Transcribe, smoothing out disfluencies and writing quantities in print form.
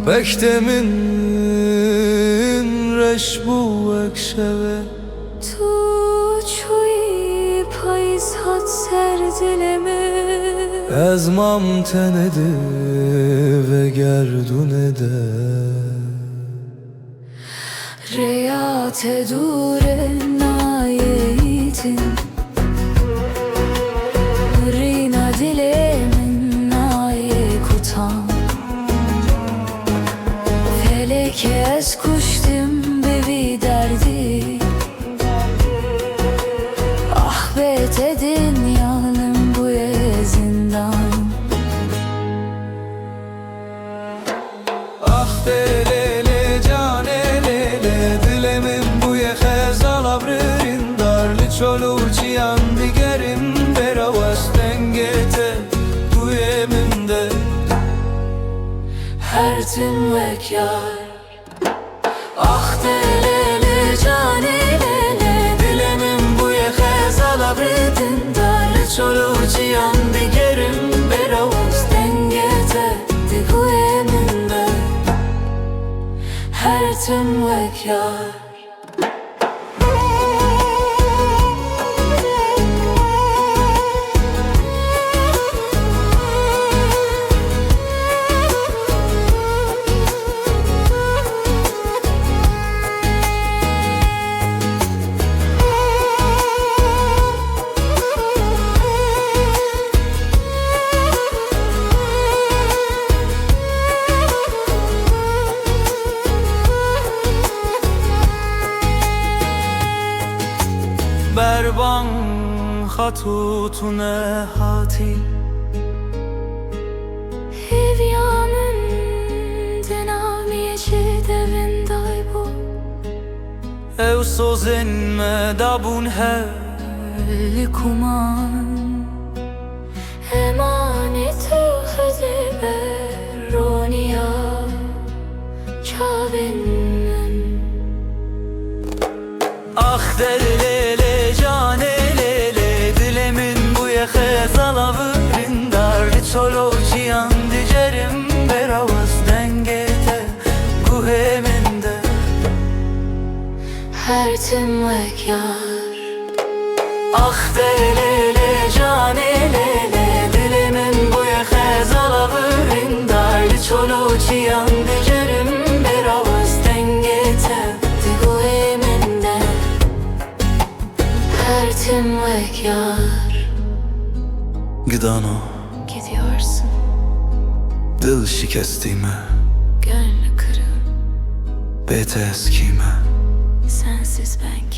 Bektemin reş bu ekşeve Tu çuy payzat serdileme ezmam tenedi ve gerdunede Reyat edure nayetin Rina dilemin naye kutan Feleke ez kuştum bevi derdi Ahbet edin yalım bu zindan Ah delele canelele dilemin bu ye xezal abrerin darlı çolu çiyan digerim beravas dengete bu yeminde her tüm vekyar Ah delele canelele dilemin bu ye xezal abrerin darlı çolu cihan digerim beravuz dengete digu eminde her tüm vekyar بربان خطوتونه هاتی Hevyanın dinamiyeci devin daybu او سوزن مدابون هر Likuman Emaneti hızebe Roniya Çavinnin Ah delele canelele dilemin bu ye xezal avrin darlı çolo çiyan digerim beravaz dengete guheminde her tüm vekyar Ah delele canelele dilemin bu ye xezal avrin darlı çolo çiyan digerim beravaz dengete Digu eminde her tüm vekyar Gidano Gidiyorsun dil şikestime gönlü kırık bete eskime Sensiz ben